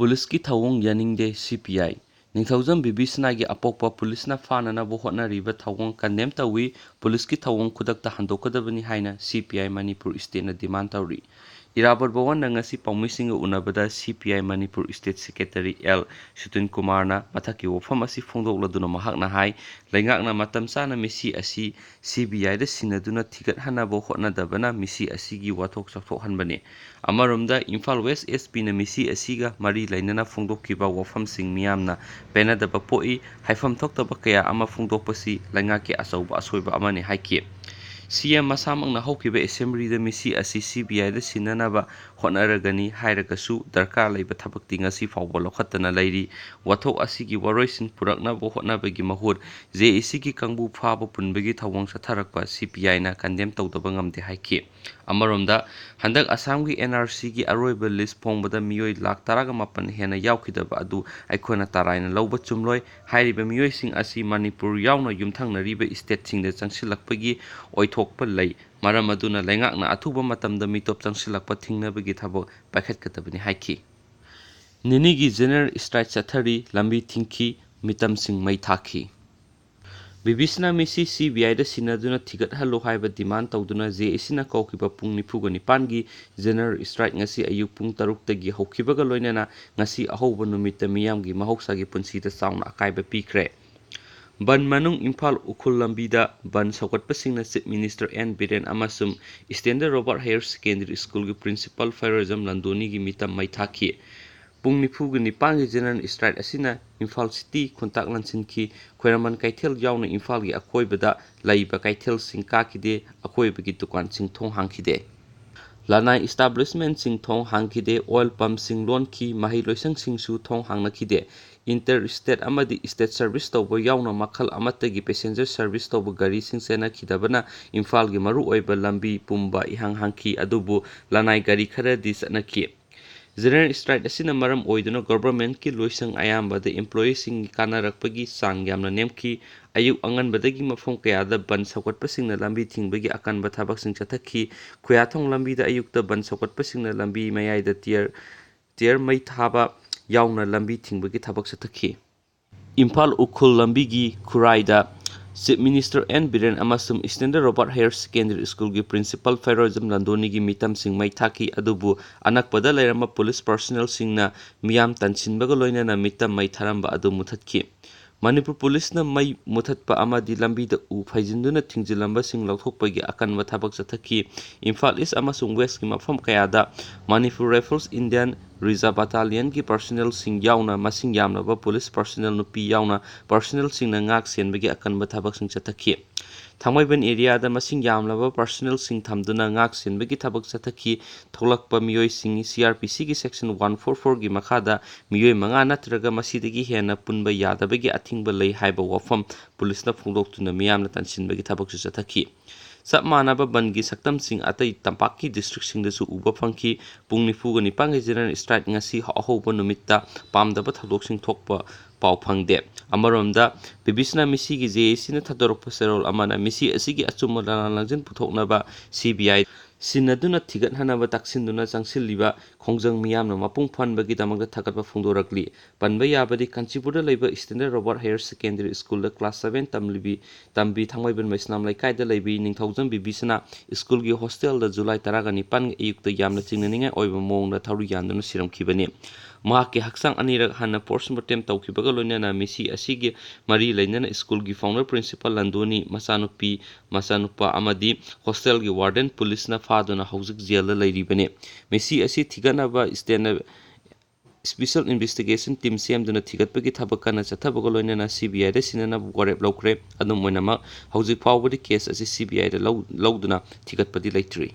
Puliski thawong yaningde CPI Ningthawjam Babysana apokpa pulisna fananaba hotnariba thawong condemn tawi puliski thawong khudakta handokadabani haina CPI Manipur State na demand tawri Irabor bawan na ngasi pawmisinga unabada CPI Manipur State Secretary L Sutin Kumarna mathaki wafam asi phongdokladuna mahakna hai laingakna matam sana misi asi CBI da sinaduna thigat hanaba hotnadabana misi asigi wathok chakthokhanbani amaromda Imphal West SP na misi asiga mari lainana phongdokkiba wafamsing miyamna penadaba poi haifam thoktaba kaya ama phongdokpasi laingaki achauba asoiba amani haiki CM masamang na hawkiba assembly da misi asi CBI da sinanaba hotnaragani hairagasu darkar laiba thabakti ngasi fawba lokhatana lairi wathok asigi waroisin puraknaba hotnabagi mahut JEC gi kangbu phaba punbagi thawong satharakpa CPI na condemn tawdaba ngamde haiki amaromda handak Assam gi NRC gi aroiba list phongbada miyoi lakh 18 hena yaukidaba adu aikona taraina lawba chumloi hairiba miyoi sing asi Manipur yauna yumthangnariba state singda changsilakpagi oithokpa lei maram aduna laingakna athuba matamda mitop changsilakpa thingnabagi thabo paikhatkatabani haiki ninigi general strike chathari lambi thingki mitam sing mai thakhi Babysana misi CBI da sinaduna thigat hallo haiba demand tawduna JEC na kawkiba pung 49 gi general strike ngasi ayuk pung 6 tagi hawkibaga loinana ngasi ahawba numita miyamgi mahoksagi punsida sauna akaiba pikre Ban manung Imphal ukhul lambida ban sawkatpasingna Chief Minister N Biren amasum Standard Robert Higher Secondary School gi principal Fairazam Landhoni gi mitam mai thakhi Pung nifugi nipangi general strike asina Imphal City kontak lansinki Khoiraman kaithel yauna Imphal gi akoibada laiba kaithel sing kakide akoibagi dukan sing thong hangkide Lanai establishment sing thong hangkide oil pump sing loan ki mahi loisang sing su thong hangnakide interstate amadi state service tawba yauna makhal amatagi passenger service tawba gari sing sena khidabana Imphal gi maru oiba lambi pumba ihang hangki adubu lanai gari khara di sanaki General strike asina maram oiduna government ki loisang ayamba da employees sing kanarakpagi sang yamna nemki ayuk anganbadagi mafom kayada ban sawkatpasingna lambi thingbagi akanba thabak sing chathakhi khuyathong lambi da ayukta ban sawkatpasingna lambi mayai da tier mai thaba yauna lambi thingbagi thabak chathakhi Imphal ukhul lambi gi khuraida Chief Minister N Biren amasum Standard Robert Higher Secondary School gi principal Fairazam Landhoni gi mitam sing mai thaki adubu anakpada lairama police personnel singna miyam tansinbaga loinana mitam mai tharamba adu muthatki Manipur Police na mai muthatpa amadi lambi da u phaijinduna thingjilamba sing lauthokpagi akanba thabak chathaki Imphal East amasung West gi mafam kayada Manipur Rifles Indian Reserve Battalion ki personnel sing yauna masing yamnaba police personnel nupi yauna personnel sing na ngak senbagi akanba thabak sing chathaki Thangmaiban area da masing yamlaba personnel sing thamduna ngak senbagi thabak chathaki tholakpa miyoi sing CRPC gi section 144 gi makhada miyoi manga natraga masidagi hena punba yadabagi athingba lei haiba wafam police na phongdoktuna miyamna tansinbagi thabak chathaki Sap manaba bangi saktam sing atai tampaki district sing dasu uba phangki pung nifuga nipangi general strike ngasi ahoba numitta pamdaba thodok sing thokpa pau phangde amaromda Babysana misi gi JEC na thadorok paserol amana misi asigi achuma langjin puthoknaba CBI sinaduna thigat hanaba taksinduna changsilliba khongjang miyamna mapung phanbagi damangda thagatba phongdorakli panba yabadi Kanchipurda leiba Standard Robert Higher Secondary School da class 7 tambi thangmaiban maisnam laikai da leibi Ningthawjam Babysana School gi hostel da July 19 ayukta yamna chingnaninga oiba mongda thauri yanduna siramkhibani mahakki haksang anirak hanna postmortem tawkibaga loinana misi asigi mari lainana school gi founder principal Landhoni masanupa amadi hostel gi warden police na faduna hauzik jail da lairibane misi asi thiganaba Special Investigation Team semduna thigatpagi thabakana chathabaga loinana CBI da sinana warep laukre adum oinama hauzik fawbadi case asi CBI da lauduna thigatpadi laitri